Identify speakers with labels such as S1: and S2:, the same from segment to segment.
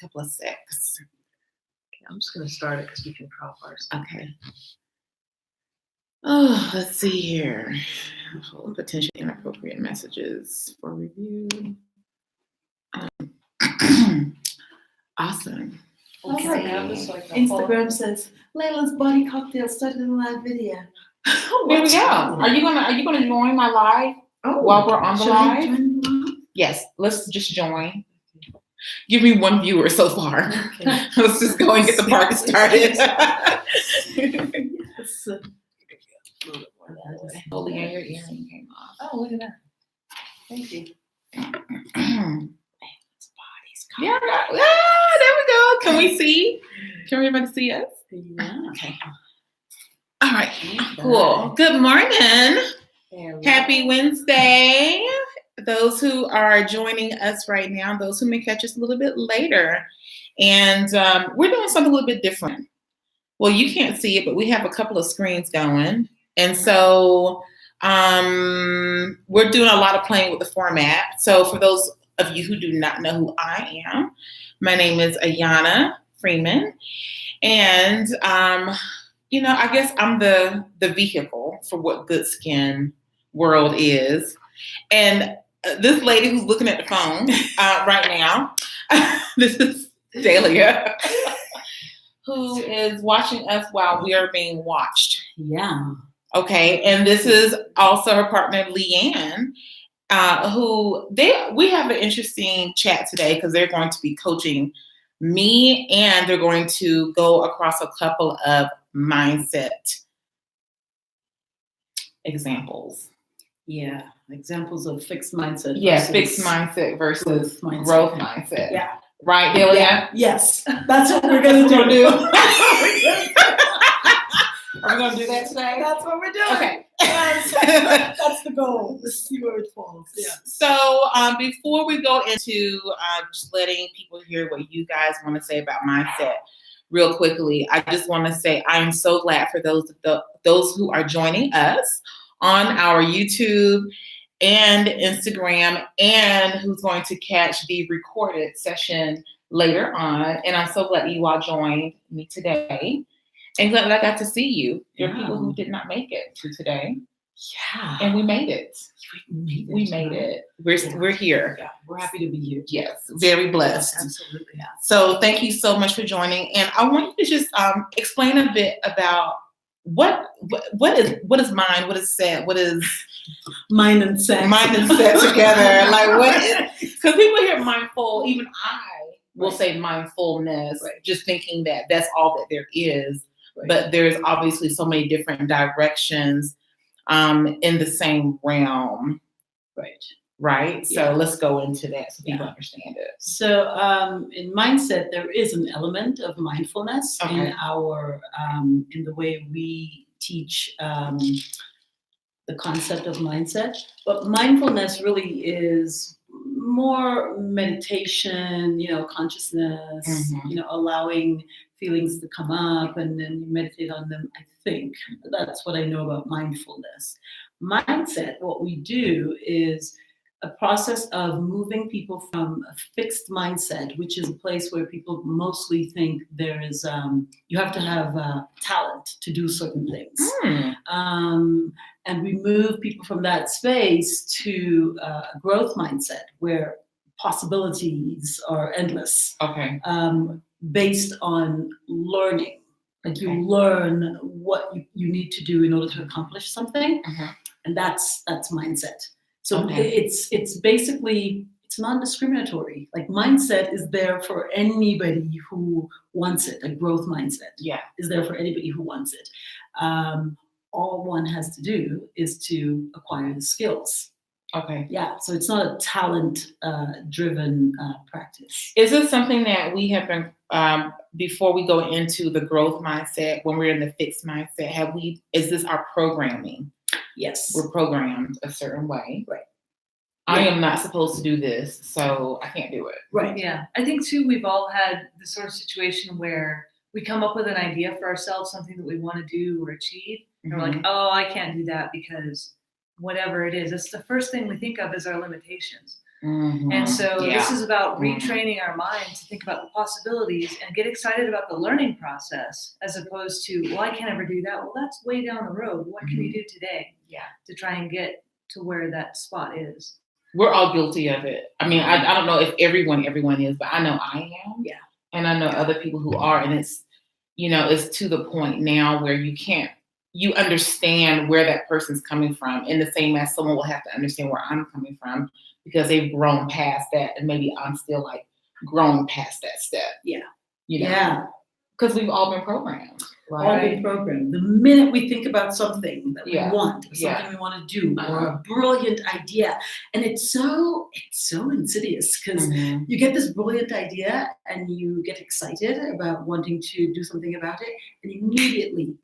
S1: couple of secs.
S2: Okay, I'm just going to start it because we can crop ours.
S1: Okay. Oh, let's see here. Potential inappropriate messages for review. Awesome.
S2: Okay.
S3: I have this like
S2: Instagram says Layla's body cocktail started in a live video.
S1: There we go. Are you gonna join my live while we're on the live? Yes. Let's just join. Give me one viewer so far. Okay. Let's just go and get the party started.
S2: Yes.
S1: Holding on, your earring came off.
S3: Oh, look at that. Thank you.
S1: Yeah, there we go. Can we see? Can everybody see us?
S2: Yeah.
S1: Okay. All right. Cool. Good morning. Happy Wednesday. Those who are joining us right now, those who may catch us a little bit later. And we're doing something a little bit different. Well, you can't see it, but we have a couple of screens going. And so we're doing a lot of playing with the format. So for those of you who do not know who I am, my name is Ayana Freeman. And, I guess I'm the vehicle for what GoodSkin world is. And this lady who's looking at the phone right now, this is Dahlia, who is watching us while we are being watched.
S2: Yeah.
S1: Okay. And this is also her partner, Leanne, we have an interesting chat today because they're going to be coaching me and they're going to go across a couple of mindset examples.
S2: Yeah. Examples of fixed mindset.
S1: Yes, fixed mindset versus growth mindset.
S2: Yeah.
S1: Right, Dahlia?
S2: Yeah. Yes. That's what we're going to do.
S1: Are we going to do that today?
S2: That's what we're doing.
S1: Okay.
S2: That's the goal. Let's see where it falls. Yeah.
S1: So before we go into just letting people hear what you guys want to say about mindset real quickly, I just want to say I'm so glad for those who are joining us on our YouTube and Instagram and who's going to catch the recorded session later on. And I'm so glad you all joined me today. And glad that I got to see you. There are people who did not make it to today.
S2: Yeah.
S1: And we made it.
S2: We made it.
S1: We're here.
S2: Yeah. We're happy to be here.
S1: Yes. Very blessed.
S2: Absolutely. Yeah.
S1: So thank you so much for joining. And I want you to just explain a bit about what is mind, what is set, what is
S2: mind and set
S1: together. Like what is, because people hear mindful, even I will say mindfulness, just thinking that that's all that there is. Right. But there's obviously so many different directions in the same realm. Right. So let's go into that so people understand it.
S2: So in mindset, there is an element of mindfulness in our in the way we teach the concept of mindset. But mindfulness really is more meditation, consciousness, allowing feelings to come up and then you meditate on them. I think that's what I know about mindfulness. Mindset, what we do is a process of moving people from a fixed mindset, which is a place where people mostly think there is, you have to have talent to do certain things. And we move people from that space to a growth mindset where possibilities are endless. Based on learning. Like you learn what you need to do in order to accomplish something. And that's mindset. So it's basically, it's non-discriminatory. Like mindset is there for anybody who wants it. A growth mindset is there for anybody who wants it. All one has to do is to acquire the skills. So it's not a talent driven practice.
S1: Is this something that we have been, before we go into the growth mindset, when we're in the fixed mindset, is this our programming?
S2: Yes.
S1: We're programmed a certain way. I am not supposed to do this, so I can't do it.
S3: Yeah. I think too, we've all had the sort of situation where we come up with an idea for ourselves, something that we want to do or achieve. And we're like, oh, I can't do that because whatever it is. It's the first thing we think of is our limitations. And so this is about
S1: Mhm.
S3: retraining our mind to think about the possibilities and get excited about the learning process, as opposed to, well, I can't ever do that. Well, that's way down the road. What can you do today to try and get to where that spot is?
S1: We're all guilty of it. I mean, I don't know if everyone is, but I know I am.
S3: Yeah.
S1: And I know other people who are, and it's, it's to the point now where you understand where that person's coming from, in the same as someone will have to understand where I'm coming from, because they've grown past that, and maybe I'm still like growing past that step.
S2: Yeah.
S1: Yeah. Because we've all been programmed. Right?
S2: All been programmed. The minute we think about something that we want, or something we want to do, or a brilliant idea, and it's so insidious, because you get this brilliant idea and you get excited about wanting to do something about it, and immediately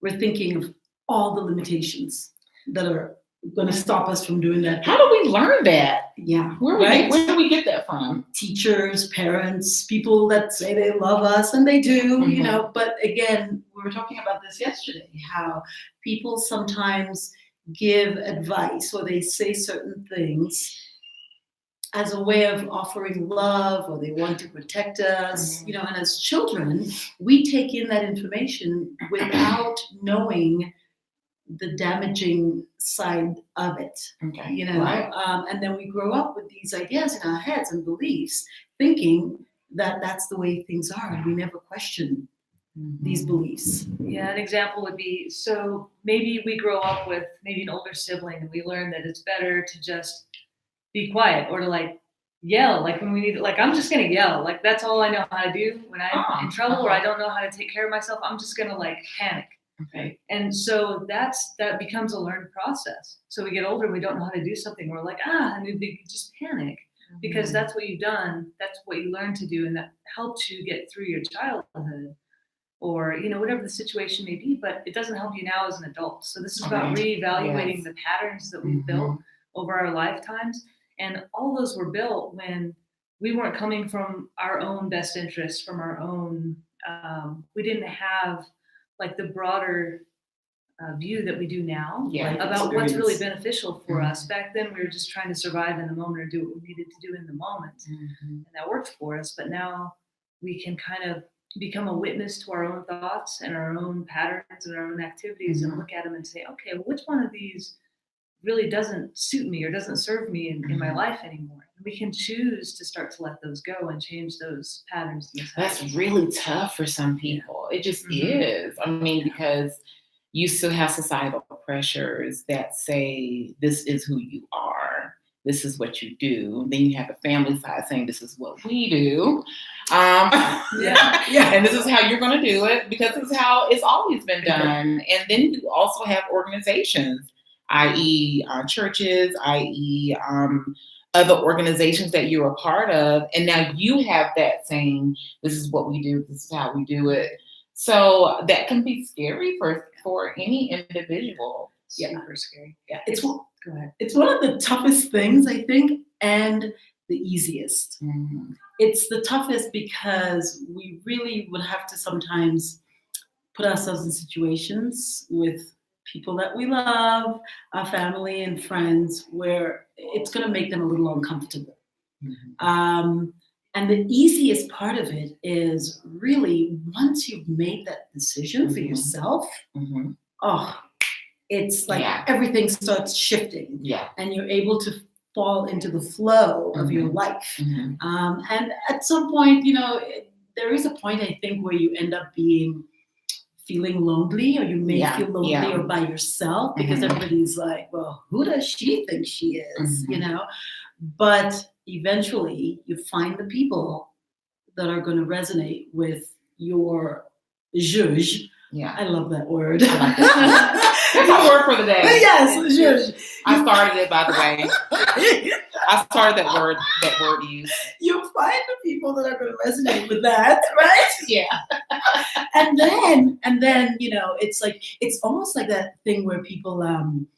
S2: we're thinking of all the limitations that are going to stop us from doing that.
S1: How do we learn that?
S2: Yeah.
S1: Where do we get that from?
S2: Teachers, parents, people that say they love us, and they do, but again, we were talking about this yesterday, how people sometimes give advice or they say certain things as a way of offering love, or they want to protect us, and as children, we take in that information without knowing the damaging side of it, and then we grow up with these ideas in our heads and beliefs, thinking that that's the way things are, and we never question these beliefs.
S3: Yeah, an example would be, so maybe we grow up with maybe an older sibling, and we learn that it's better to just be quiet, or to yell, when we need, I'm just gonna yell, that's all I know how to do when I'm in trouble, or I don't know how to take care of myself. I'm just gonna panic.
S1: Okay.
S3: And so that becomes a learned process. So we get older and we don't know how to do something. We're and we just panic, because that's what you've done. That's what you learned to do, and that helped you get through your childhood, or whatever the situation may be. But it doesn't help you now as an adult. So this is about reevaluating the patterns that we've built over our lifetimes, and all those were built when we weren't coming from our own best interests, from our own. We didn't have the broader view that we do now about what's really beneficial for us. Back then, we were just trying to survive in the moment, or do what we needed to do in the moment, and that worked for us. But now we can kind of become a witness to our own thoughts and our own patterns and our own activities, and look at them and say, okay, well, which one of these really doesn't suit me or doesn't serve me in my life anymore? And we can choose to start to let those go and change those patterns.
S1: That's really tough for some people. It just is. I mean, because you still have societal pressures that say this is who you are, this is what you do. Then you have the family side saying this is what we do. And this is how you're going to do it, because this is how it's always been done. And then you also have organizations, i.e. churches, i.e. Other organizations that you're a part of. And now you have that saying, this is what we do, this is how we do it. So that can be scary for any individual.
S3: Super scary.
S2: Yeah. Go ahead. It's one of the toughest things, I think, and the easiest. It's the toughest because we really would have to sometimes put ourselves in situations with people that we love, our family and friends, where it's going to make them a little uncomfortable. And the easiest part of it is really, once you've made that decision for yourself, it's everything starts shifting. And you're able to fall into the flow of your life. And at some point, there is a point, I think, where you end up feeling lonely, or you may feel lonely or by yourself, because everybody's like, well, who does she think she is? But eventually you find the people that are going to resonate with your zhuzh. I love that word.
S1: That's our word for the day.
S2: Yes, zhuzh.
S1: I started it, by the way. I started that word use.
S2: You find the people that are going to resonate with that, right?
S1: Yeah.
S2: And then, it's almost like that thing where people, when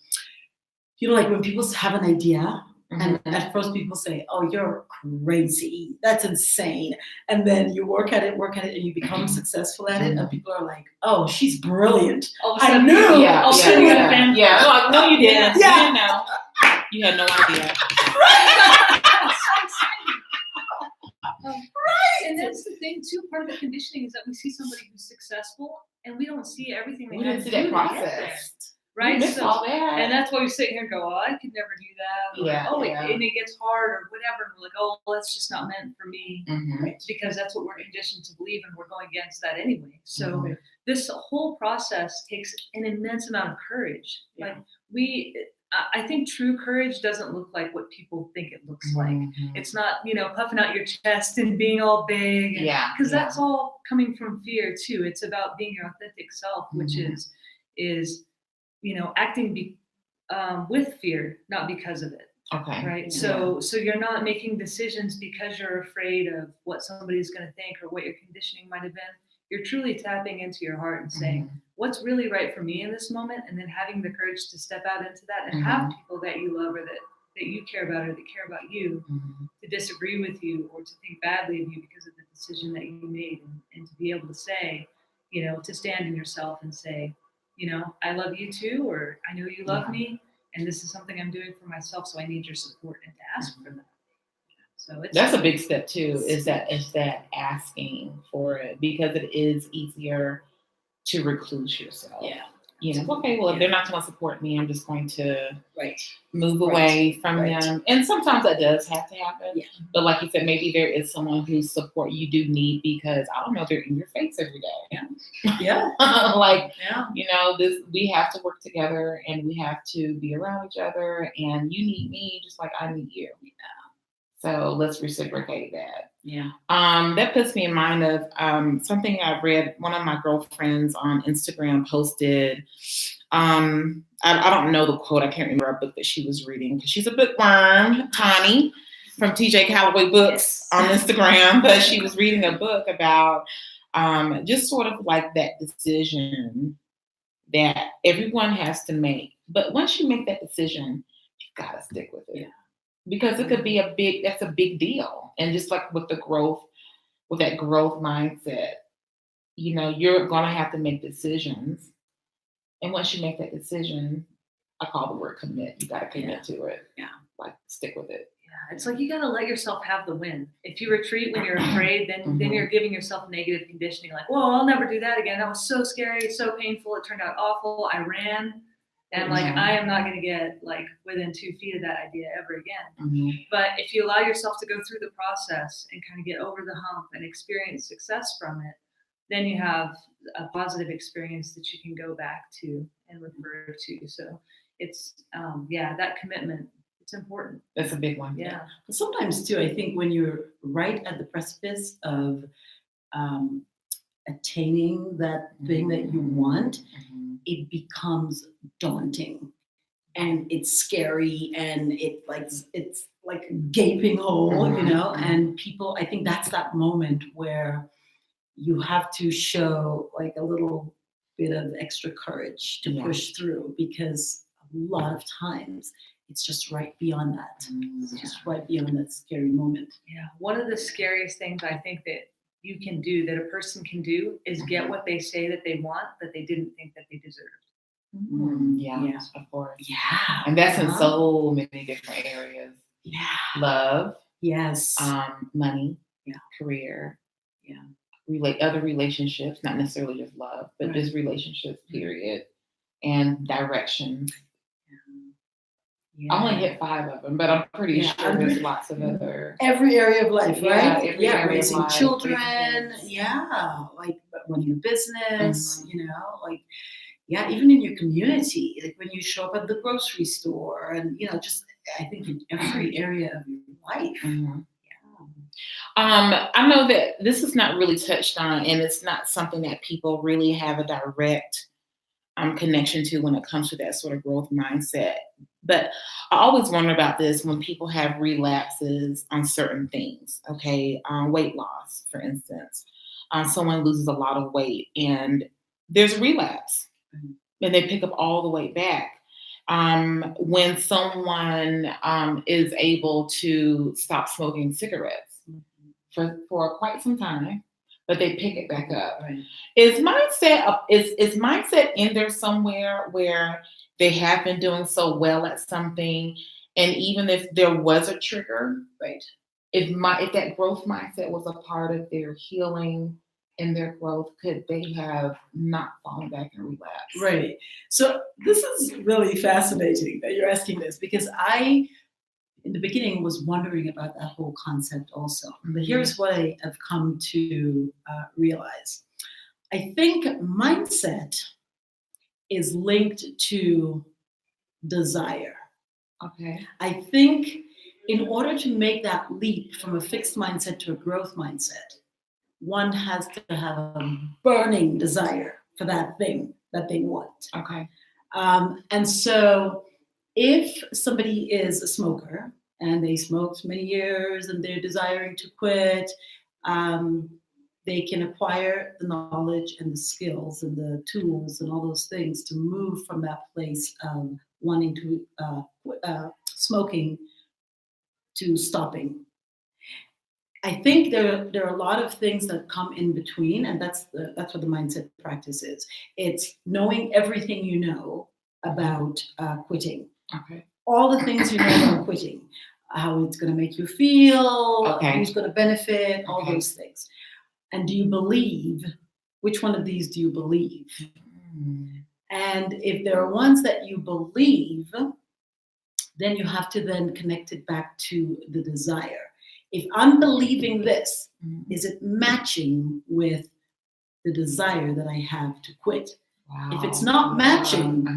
S2: people have an idea, and at first people say, oh, you're crazy. That's insane. And then you work at it, and you become successful at it. And people are like, oh, she's brilliant. I knew.
S1: No, you didn't. You didn't know. You had no idea.
S3: that's the thing too. Part of the conditioning is that we see somebody who's successful, and we don't see everything they
S1: We
S3: had
S1: didn't
S3: to
S1: see
S3: do
S1: that
S3: to get there,
S1: process.
S3: right?
S1: We missed all that.
S3: And that's why we sit here and go, "Oh, I could never do that." Or,
S1: Yeah.
S3: and it gets hard or whatever. And we're like, "Oh, well, that's just not meant for me,"
S1: Mm-hmm.
S3: because that's what we're conditioned to believe, and we're going against that anyway. So
S1: Mm-hmm.
S3: this whole process takes an immense amount of courage.
S2: Yeah.
S3: Like I think true courage doesn't look like what people think it looks like.
S1: Mm-hmm.
S3: It's not, puffing out your chest and being all big.
S1: Yeah.
S3: Because that's all coming from fear too. It's about being your authentic self, which
S1: Mhm.
S3: is acting with fear, not because of it.
S1: Okay.
S3: Right.
S1: Yeah.
S3: So you're not making decisions because you're afraid of what somebody's going to think or what your conditioning might have been. You're truly tapping into your heart and saying,
S1: Mhm.
S3: what's really right for me in this moment, and then having the courage to step out into that and
S1: Mhm.
S3: have people that you love or that you care about or that care about you
S1: Mhm.
S3: to disagree with you or to think badly of you because of the decision that you made, and to be able to say, to stand in yourself and say, I love you too, or I know you love
S1: Yeah.
S3: me, and this is something I'm doing for myself, so I need your support, and to ask for that. So
S1: That's a big step too, is that asking for it, because it is easier to recluse yourself.
S2: Yeah.
S1: Okay, well, if they're not going to support me, I'm just going to
S2: Right.
S1: move away from
S2: Right.
S1: them. And sometimes that does have to happen.
S2: Yeah.
S1: But like you said, maybe there is someone whose support you do need, because I don't know, they're in your face every day.
S2: Yeah.
S1: Like,
S2: Yeah.
S1: we have to work together, and we have to be around each other, and you need me just like I need you.
S2: Yeah.
S1: So let's reciprocate that.
S2: Yeah.
S1: That puts me in mind of something I read. One of my girlfriends on Instagram posted. I don't know the quote. I can't remember a book that she was reading, because she's a bookworm, Connie from TJ Calloway Books on Instagram. But she was reading a book about just sort of like that decision that everyone has to make. But once you make that decision, you gotta stick with it.
S2: Yeah.
S1: Because it could be that's a big deal. And just like with that growth mindset, you're going to have to make decisions. And once you make that decision, I call the word commit. You got to commit to it.
S2: Yeah.
S1: Like, stick with it.
S3: Yeah, it's like you got to let yourself have the win. If you retreat when you're afraid, then you're giving yourself negative conditioning. Like, well, I'll never do that again. That was so scary. It's so painful. It turned out awful. I ran. And I am not going to get within 2 feet of that idea ever again.
S1: Mm-hmm.
S3: But if you allow yourself to go through the process and kind of get over the hump and experience success from it, then you have a positive experience that you can go back to and refer to. So it's, that commitment, it's important.
S1: That's a big one.
S3: Yeah.
S2: Sometimes too, I think when you're right at the precipice of attaining that thing that you want, it becomes daunting, and it's scary, and it's like a gaping hole, and people, I think that's that moment where you have to show like a little bit of extra courage to push through, because a lot of times it's just right beyond that. It's just right beyond that scary moment.
S3: Yeah. One of the scariest things I think that you can do, that a person can do, is get what they say that they want that they didn't think that they deserved.
S1: Yeah, of course.
S2: Yeah.
S1: And that's in so many different areas.
S2: Yeah.
S1: Love.
S2: Yes.
S1: Money.
S2: Yeah.
S1: Career.
S2: Yeah.
S1: Other relationships, not necessarily just love, but just relationships, period. And direction.
S2: Yeah.
S1: I only hit 5 of them, but I'm pretty sure there's lots of other.
S2: Every area of life, right?
S1: Every area of
S2: raising
S1: life,
S2: children.
S1: raising
S2: Like running a business. Even in your community, like when you show up at the grocery store, and just I think in every area of your life.
S1: Mm-hmm. I know that this is not really touched on, and it's not something that people really have a direct connection to when it comes to that sort of growth mindset. But I always wonder about this when people have relapses on certain things. Okay, weight loss, for instance. Someone loses a lot of weight, and there's a relapse, and they pick up all the weight back. When someone is able to stop smoking cigarettes for quite some time, but they pick it back up.
S2: Right.
S1: Is mindset in there somewhere where they have been doing so well at something, and even if there was a trigger,
S2: Right.
S1: if that growth mindset was a part of their healing and their growth, could they have not fallen back and relapsed?
S2: Right. So this is really fascinating that you're asking this, because I, in the beginning, was wondering about that whole concept also. But here's what I have come to realize. I think mindset is linked to desire.
S1: Okay.
S2: I think in order to make that leap from a fixed mindset to a growth mindset, one has to have a burning desire for that thing that they want.
S1: Okay.
S2: And so if somebody is a smoker and they smoked many years and they're desiring to quit, they can acquire the knowledge and the skills and the tools and all those things to move from that place of wanting to smoking to stopping. I think there are a lot of things that come in between, and that's what the mindset practice is. It's knowing everything you know about quitting.
S1: Okay.
S2: All the things you know about quitting, how it's going to make you feel, who's going to benefit, all those things. And do you believe? Which one of these do you believe? And if there are ones that you believe, then you have to then connect it back to the desire. If I'm believing this, is it matching with the desire that I have to quit? Wow. If it's not matching,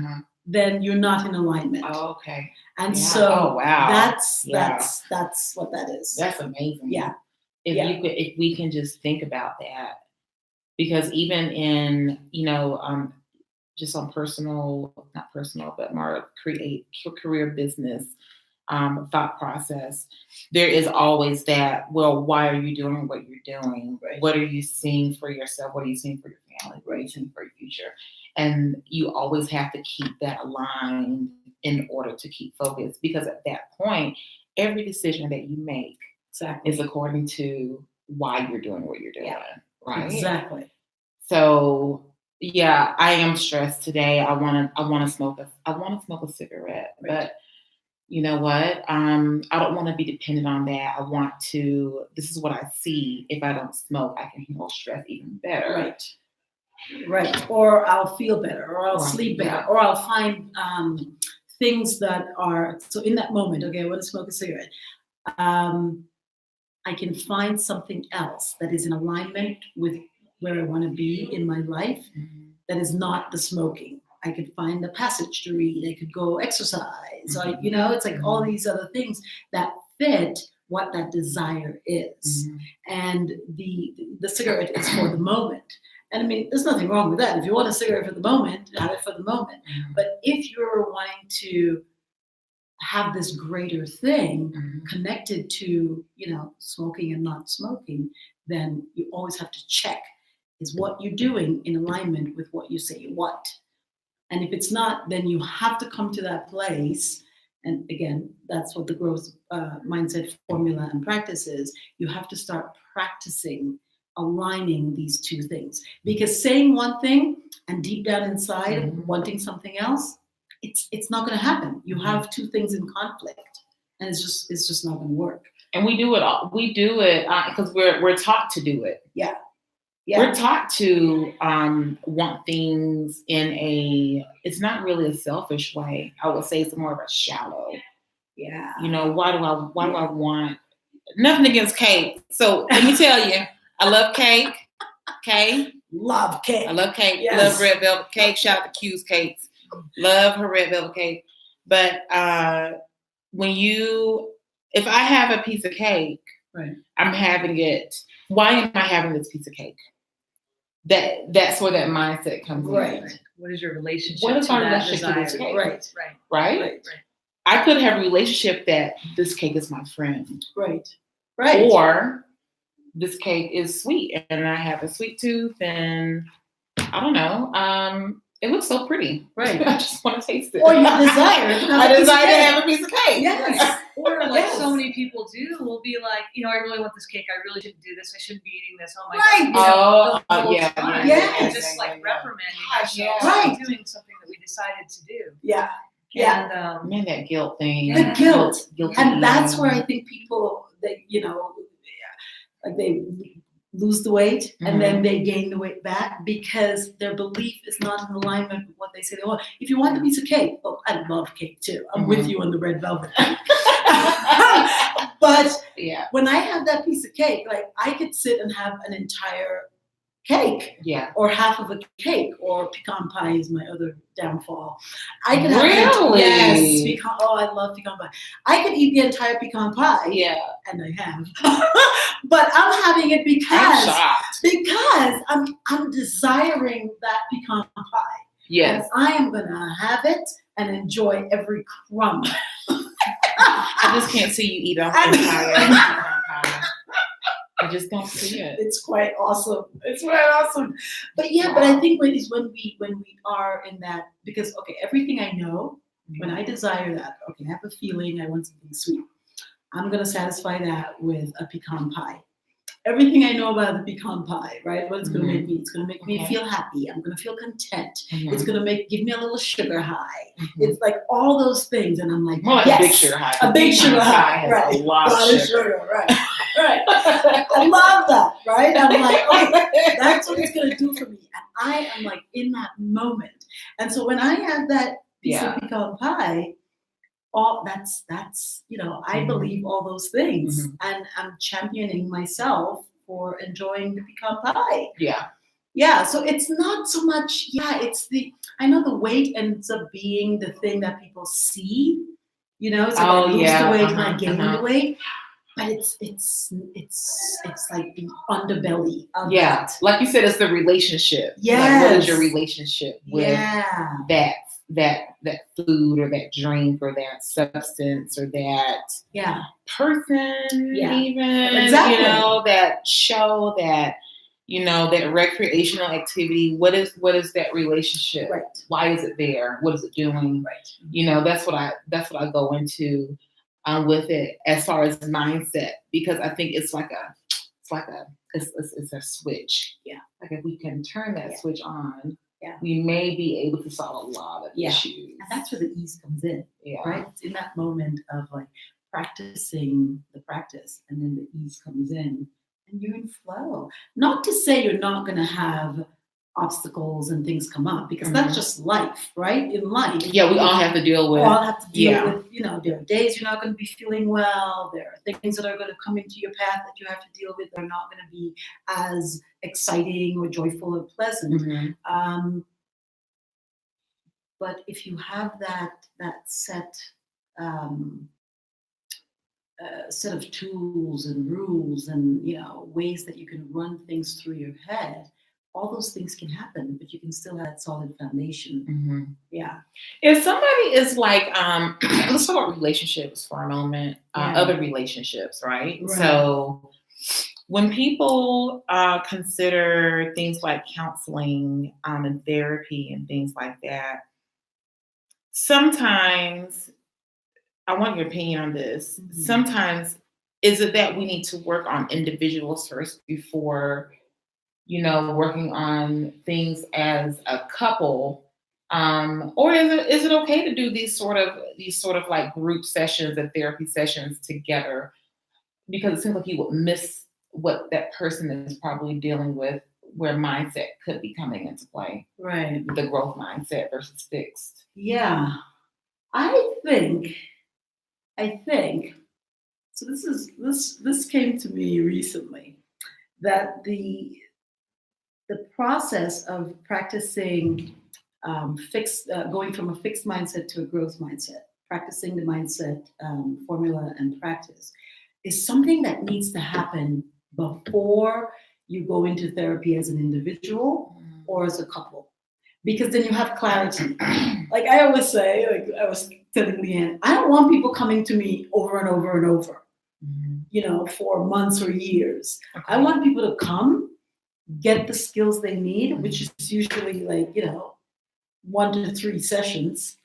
S2: then you're not in alignment.
S1: Oh, okay.
S2: And so that's what that is.
S1: That's amazing.
S2: Yeah.
S1: If we can just think about that, because even in, just on not personal, but more career business thought process, there is always that, well, why are you doing what you're doing?
S2: Right.
S1: What are you seeing for yourself? What are you seeing for your family? What are you seeing for your future? And you always have to keep that aligned in order to keep focused, because at that point, every decision that you make is according to why you're doing what you're doing. Right?
S2: Exactly.
S1: So yeah, I am stressed today. I want to smoke a cigarette, but you know what? I don't want to be dependent on that. This is what I see. If I don't smoke, I can handle stress even better.
S2: Right. Or I'll feel better, or I'll sleep better, or I'll find things that are, so in that moment, okay, I want to smoke a cigarette. I can find something else that is in alignment with where I want to be in my life, that is not the smoking. I could find a passage to read. I could go exercise. It's like all these other things that fit what that desire is. And the cigarette is for the moment. And I mean, there's nothing wrong with that. If you want a cigarette for the moment, have it for the moment. But if you're wanting to have this greater thing connected to, smoking and not smoking, then you always have to check, is what you're doing in alignment with what you say you want? And if it's not, then you have to come to that place. And again, that's what the growth mindset formula and practice is. You have to start practicing aligning these two things. Because saying one thing and deep down inside wanting something else, it's not going to happen. You have two things in conflict, and it's just not going to work. And
S1: we do it because we're taught to do it.
S2: Yeah.
S1: We're taught to want things in it's not really a selfish way. I would say it's more of a shallow.
S2: Yeah.
S1: Why do I want, nothing against cake. So let me tell you, I love cake. Okay.
S2: Love cake.
S1: I love cake.
S2: Yes.
S1: Love red velvet cake. Shout out to Q's Cakes. Love her red velvet cake. But if I have a piece of cake, I'm having it. Why am I having this piece of cake? That's where that mindset comes in.
S3: What is your relationship?
S1: What is our relationship to this cake? Right. I could have a relationship that this cake is my friend.
S2: Right.
S1: Or this cake is sweet and I have a sweet tooth and I don't know. It looks so pretty.
S2: Right.
S1: I just want to taste it.
S2: Or you desire.
S1: I desire to have a piece of cake.
S2: Yes.
S3: Or so many people do will be like, I really want this cake. I really shouldn't do this. I shouldn't be eating this. Oh my God.
S2: Yes.
S3: Just like reprimanding
S1: ourselves
S3: for doing something that we decided to do.
S2: Yeah.
S1: And man, that guilt thing.
S2: The guilt. And that's where I think people, they, like they lose the weight and then they gain the weight back because their belief is not in alignment with what they say they want. If you want the piece of cake, I love cake too. I'm with you on the red velvet. But when I have that piece of cake, like I could sit and have an entire cake, or half of a cake, or pecan pie is my other downfall. I could have pecan. Oh, I love pecan pie. I could eat the entire pecan pie. And I have, but I'm having it because I'm desiring that pecan pie. And I am gonna have it and enjoy every crumb.
S1: I just can't see you eat off the entire pecan pie. I just don't see it.
S2: It's quite awesome. It's quite awesome. But but I think when we are in that, because everything I know, when I desire that, I have a feeling I want something sweet. I'm gonna satisfy that with a pecan pie. Everything I know about the pecan pie, right? What it's gonna make me? It's gonna make me feel happy. I'm gonna feel content. It's gonna give me a little sugar high. It's like all those things, and I'm like,
S1: a big sugar high.
S2: A big sugar high, right? A lot of sugar, right? Right. I love that, right? I'm like, that's what it's gonna do for me, and I am like in that moment. And so when I have that piece of pecan pie, that's I believe all those things, and I'm championing myself for enjoying the pecan pie. So it's not so much. I know the weight ends up being the thing that people see. It's like I lose the weight and I gain the weight. But it's like the underbelly of that.
S1: Like you said, it's the relationship. Like, what is your relationship with that food or that drink or that substance or that person, even that show, that that recreational activity. What is that relationship?
S2: Right.
S1: Why is it there? What is it doing?
S2: Right.
S1: That's what I go into with it as far as mindset, because I think it's a switch. Like if we can turn that switch on, we may be able to solve a lot of issues.
S2: And that's where the ease comes in. Right? It's in that moment of like practicing the practice, and then the ease comes in and you're in flow. Not to say you're not gonna have obstacles and things come up, because that's just life, right? In life.
S1: We all have to deal with.
S2: We all have to deal with, there are days you're not going to be feeling well. There are things that are going to come into your path that you have to deal with that are not going to be as exciting or joyful or pleasant. But if you have that set set of tools and rules and ways that you can run things through your head, all those things can happen, but you can still have that solid foundation.
S1: If somebody is like, let's talk about relationships for a moment, other relationships, right? So when people consider things like counseling and therapy and things like that, sometimes, I want your opinion on this, sometimes is it that we need to work on individuals first before working on things as a couple, or is it okay to do these sort of like group sessions and therapy sessions together? Because it seems like you would miss what that person is probably dealing with, where mindset could be coming into play,
S2: right?
S1: The growth mindset versus fixed.
S2: I think. So this came to me recently, that the process of practicing going from a fixed mindset to a growth mindset, practicing the mindset formula and practice, is something that needs to happen before you go into therapy as an individual or as a couple, because then you have clarity. Like I always say, like I was telling Leanne, I don't want people coming to me over and over and over, for months or years. I want people to come, get the skills they need, which is usually like, 1 to 3 sessions.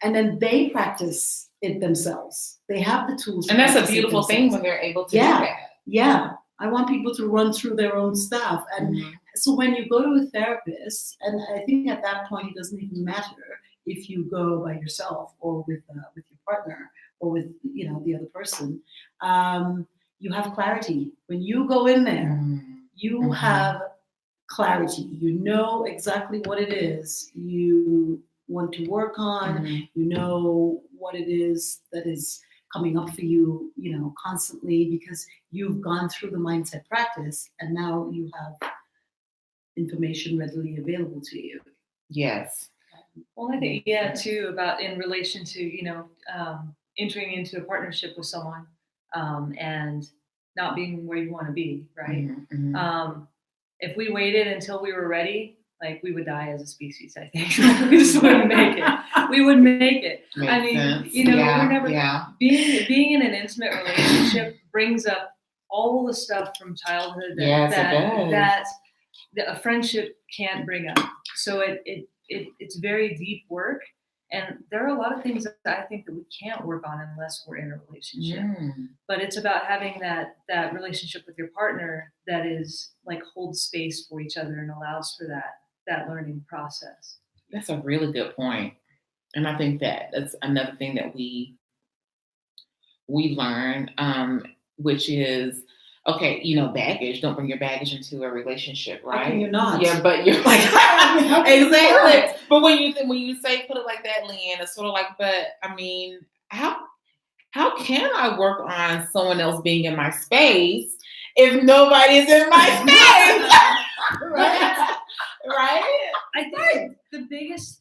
S2: And then they practice it themselves. They have the tools.
S1: And that's a beautiful thing when they're able to do that.
S2: I want people to run through their own stuff. And so when you go to a therapist, and I think at that point, it doesn't even matter if you go by yourself or with your partner or with, the other person. you have clarity. When you go in there, you
S1: Mhm.
S2: have clarity. You know exactly what it is you want to work on.
S1: Mhm.
S2: You know what it is that is coming up for you, constantly, because you've gone through the mindset practice and now you have information readily available to you.
S1: Yes.
S3: Well, I think, too, about in relation to, entering into a partnership with someone and not being where you want to be, right?
S1: Mhm. Mhm.
S3: If we waited until we were ready, like we would die as a species, I think. We just wouldn't make it. We wouldn't make it. I mean,
S1: Sense.
S3: we're never
S1: Yeah.
S3: being in an intimate relationship brings up all the stuff from childhood
S1: Yes, it does.
S3: that a friendship can't bring up. So it's very deep work, and there are a lot of things that I think that we can't work on unless we're in a relationship. But it's about having that relationship with your partner that is like holds space for each other and allows for that learning process.
S1: That's a really good point. And I think that's another thing that we learn, which is, okay, baggage. Don't bring your baggage into a relationship, right?
S2: How can you not?
S1: Yeah, but you're like, exactly. But when you say put it like that, Leanne, it's sort of like, but I mean, how can I work on someone else being in my space if nobody's in my space? Right?
S3: I think the biggest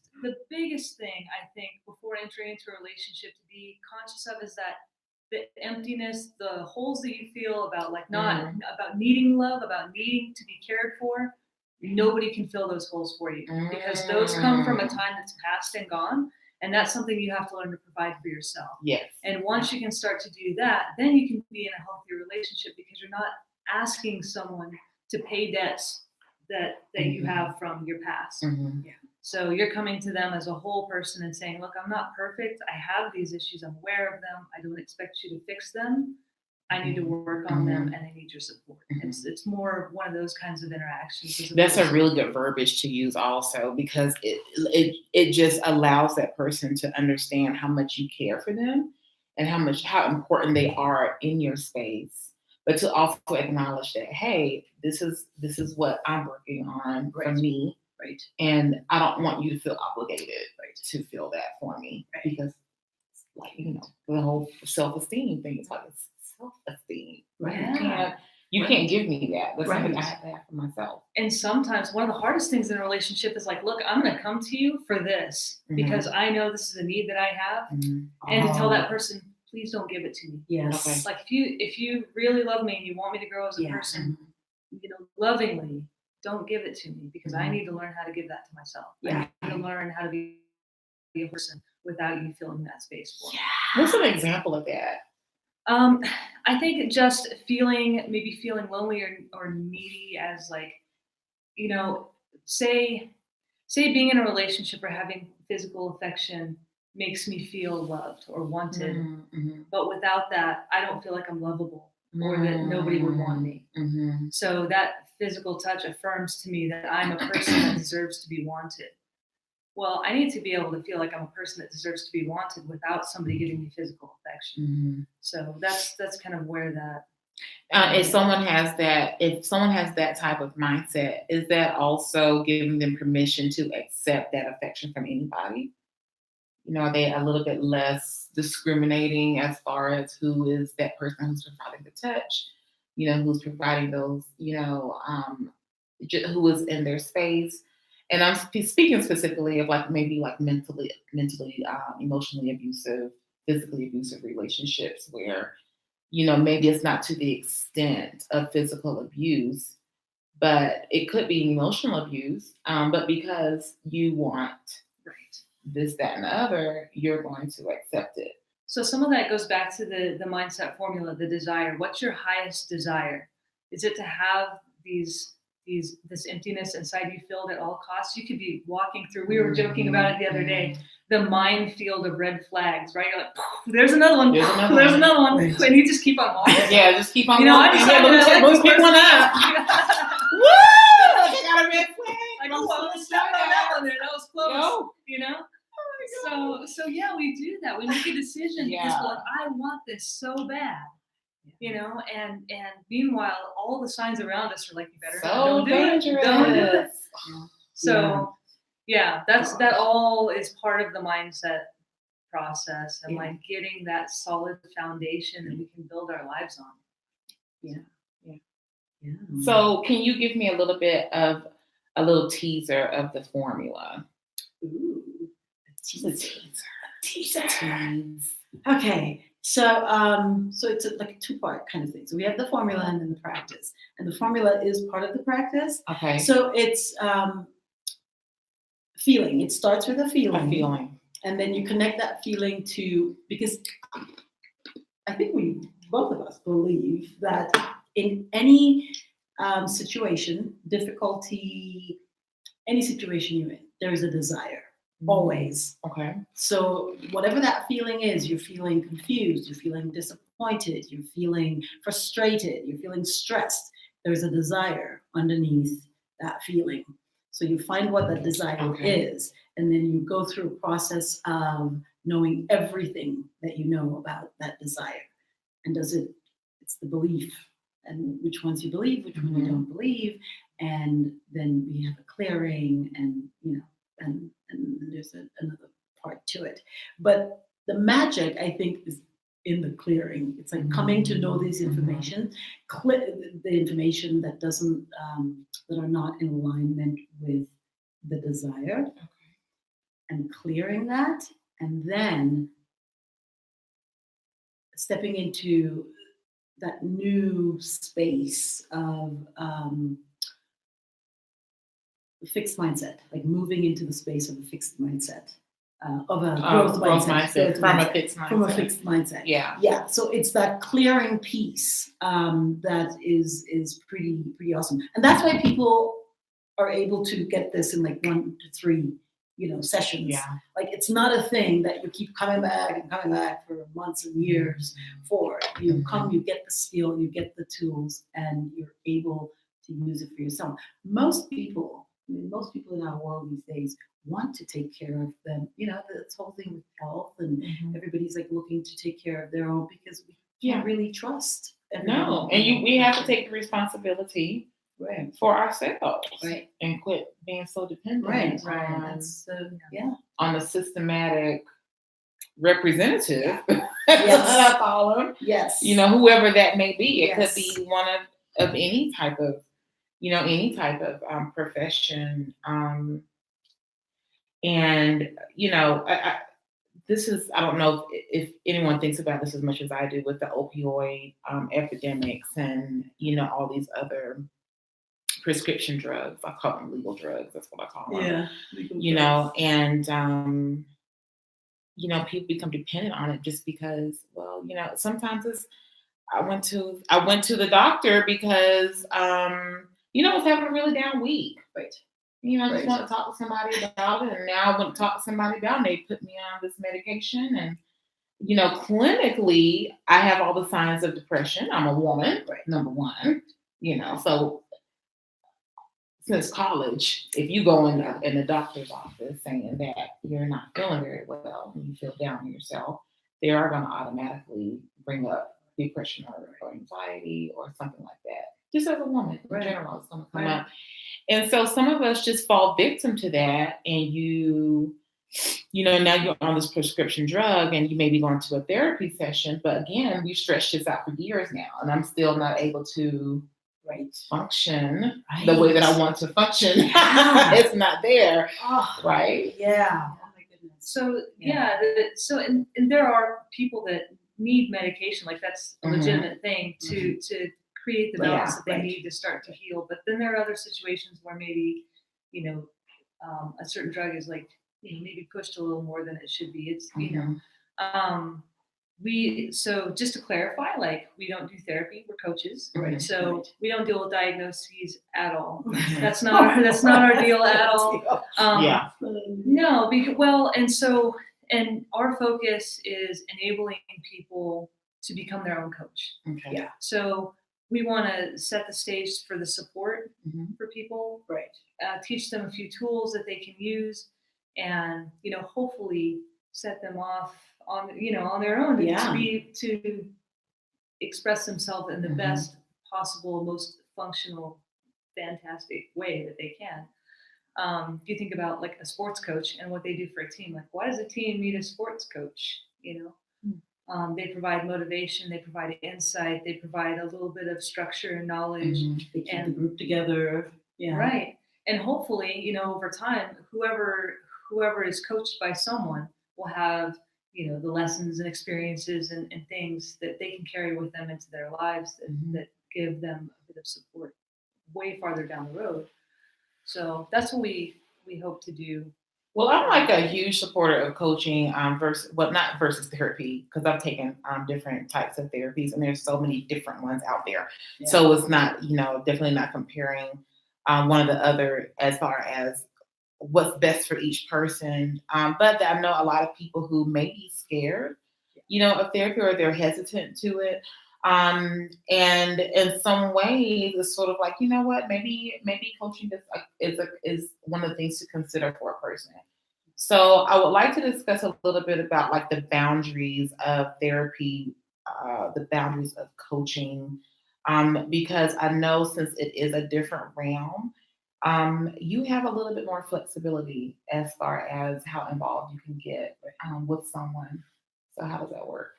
S3: thing I think before entering into a relationship to be conscious of is that the emptiness, the holes that you feel about about needing love, about needing to be cared for. Nobody can fill those holes for you because those come from a time that's past and gone. And that's something you have to learn to provide for yourself.
S1: Yes.
S3: And once you can start to do that, then you can be in a healthy relationship because you're not asking someone to pay debts that you have from your past.
S1: Mm-hmm.
S3: Yeah. So you're coming to them as a whole person and saying, look, I'm not perfect. I have these issues. I'm aware of them. I don't expect you to fix them. I need to work on them, and I need your support. It's more one of those kinds of interactions.
S1: That's a really good verbiage to use also, because it just allows that person to understand how much you care for them and how important they are in your space, but to also acknowledge that, hey, this is what I'm working on for me,
S3: right?
S1: And I don't want you to feel obligated to feel that for me, because like the whole self-esteem thing is like self-esteem.
S3: Right.
S1: You can't give me that. That's something I have to have for myself.
S3: And sometimes one of the hardest things in a relationship is like, look, I'm going to come to you for this because I know this is a need that I have, and to tell that person, please don't give it to me.
S2: Yes.
S3: Okay. Like if you really love me and you want me to grow as a person, lovingly, don't give it to me because I need to learn how to give that to myself. I need to learn how to be a person without you filling that space for me.
S1: What's an example of that?
S3: I think just feeling lonely or needy as like, say being in a relationship or having physical affection makes me feel loved or wanted. But without that, I don't feel like I'm lovable or that nobody would want me. So that physical touch affirms to me that I'm a person that deserves to be wanted. Well, I need to be able to feel like I'm a person that deserves to be wanted without somebody giving me physical affection. So that's kind of where that.
S1: If someone has that type of mindset, is that also giving them permission to accept that affection from anybody? Are they a little bit less discriminating as far as who is that person who's providing the touch? Who's providing those? Who is in their space? And I'm speaking specifically of like maybe like mentally, emotionally abusive, physically abusive relationships where, maybe it's not to the extent of physical abuse, but it could be emotional abuse. But because you want this, that, and the other, you're going to accept it.
S3: So some of that goes back to the mindset formula, the desire. What's your highest desire? Is it to have this emptiness inside you filled at all costs? You could be walking through, we were joking about it the other day, the minefield of red flags, right? You're like, there's another one. There's another one.
S2: Right.
S3: And you just keep on walking.
S1: Yeah, just keep on
S3: walking.
S1: I decided
S3: let's
S1: pick one up. Woo! I got a red flag.
S3: Like, I was stuck on that one there. That was close. So yeah, we do that. We make a decision because I want this so bad. you know, and meanwhile, all the signs around us are like, you better
S1: So
S3: not, don't do
S1: dangerous.
S3: it, don't do it.
S2: Yeah.
S3: So yeah, that
S2: Gosh.
S3: all is part of the mindset process and
S2: Yeah.
S3: like getting that solid foundation that we can build our lives on.
S2: Yeah.
S1: So can you give me a little bit of a little teaser of the formula?
S2: Ooh,
S1: Teaser.
S2: Okay, so it's like a two-part kind of thing. So we have the formula and then the practice, and the formula is part of the practice.
S1: Okay.
S2: So it's feeling. It starts with a feeling.
S1: A feeling.
S2: And then you connect that feeling to, because I think both of us believe that in any situation, difficulty, any situation you're in, there is a desire, always.
S1: Okay.
S2: So whatever that feeling is, you're feeling confused, you're feeling disappointed, you're feeling frustrated, you're feeling stressed, there's a desire underneath that feeling. So you find what that desire is, and then you go through a process of knowing everything that you know about that desire. And it's the belief, and which ones you believe, which one you don't believe, and then we have a clearing, and and there's another part to it. But the magic, I think, is in the clearing. It's like coming to know this information, the information that doesn't, that are not in alignment with the desire, and clearing that, and then stepping into that new space of fixed mindset, like moving into the space of a fixed mindset, of a growth mindset,
S1: from a fixed mindset.
S2: From a fixed mindset.
S1: Yeah.
S2: So it's that clearing piece that is pretty awesome, and that's why people are able to get this in like 1 to 3, sessions.
S1: Yeah.
S2: Like it's not a thing that you keep coming back for months and years for. You come, you get the skill, you get the tools, and you're able to use it for yourself. Most people in our world these days want to take care of them. This whole thing with health, and everybody's like looking to take care of their own, because we can't really trust everybody.
S1: No, and we have to take the responsibility for ourselves, and quit being so dependent on the systematic representative.
S2: Yes.
S1: I call them.
S2: Yes.
S1: Whoever that may be. It could be one of any type of, profession. And this is, I don't know if anyone thinks about this as much as I do with the opioid epidemics, and all these other prescription drugs. I call them legal drugs. That's what I call them.
S2: Yeah.
S1: And people become dependent on it just because, sometimes I went to the doctor because I was having a really down week.
S2: Right.
S1: I just want to talk to somebody about it, and now I want to talk to somebody about it. And they put me on this medication, and clinically, I have all the signs of depression. I'm a woman, number one. So since college, if you go in the doctor's office saying that you're not feeling very well and you feel down on yourself, they are going to automatically bring up depression or anxiety or something like that. Just as a woman in general, it's going to come up. And so some of us just fall victim to that, and now you're on this prescription drug, and you may be going to a therapy session, but again, we've stretched this out for years now, and I'm still not able to function the way that I want to function. It's not there. Right?
S2: Yeah. Oh my goodness.
S3: So and there are people that need medication, like that's a legitimate thing to create the balance that they need to start to heal. But then there are other situations where maybe, a certain drug is like, maybe pushed a little more than it should be. It's, so just to clarify, like we don't do therapy, we're coaches. So we don't deal with diagnoses at all. That's not our deal at all. No, because and our focus is enabling people to become their own coach.
S1: Okay.
S3: Yeah. So we want to set the stage for the support for people. Teach them a few tools that they can use, and hopefully set them off on their own to express themselves in the
S1: Mhm.
S3: best possible, most functional, fantastic way that they can. If you think about like a sports coach and what they do for a team, like why does a team need a sports coach? They provide motivation, they provide insight, they provide a little bit of structure and knowledge.
S2: They keep the
S3: And
S2: group together. Yeah.
S3: right. And hopefully, over time, whoever is coached by someone will have, the lessons and experiences and things that they can carry with them into their lives that give them a bit of support way farther down the road. So that's what we hope to do.
S1: Well, I'm like a huge supporter of coaching not versus therapy, because I've taken different types of therapies, and there's so many different ones out there.
S2: Yeah.
S1: So it's not, definitely not comparing one or the other as far as what's best for each person. But I know a lot of people who may be scared, of therapy, or they're hesitant to it. And in some ways, it's sort of like, you know what, maybe coaching is one of the things to consider for a person. So I would like to discuss a little bit about like the boundaries of therapy, the boundaries of coaching, because I know since it is a different realm, you have a little bit more flexibility as far as how involved you can get with someone. So how does that work?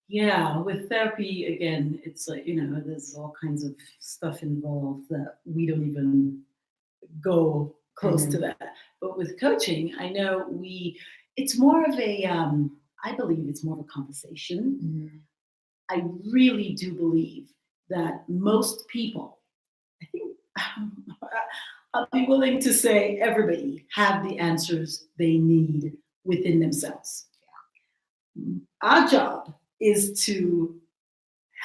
S2: Yeah, with therapy, again, it's like, there's all kinds of stuff involved that we don't even go close to that. But with coaching, I know it's more of I believe it's more of a conversation. I really do believe that most people, I think, I'll be willing to say everybody have the answers they need within themselves. Our job is to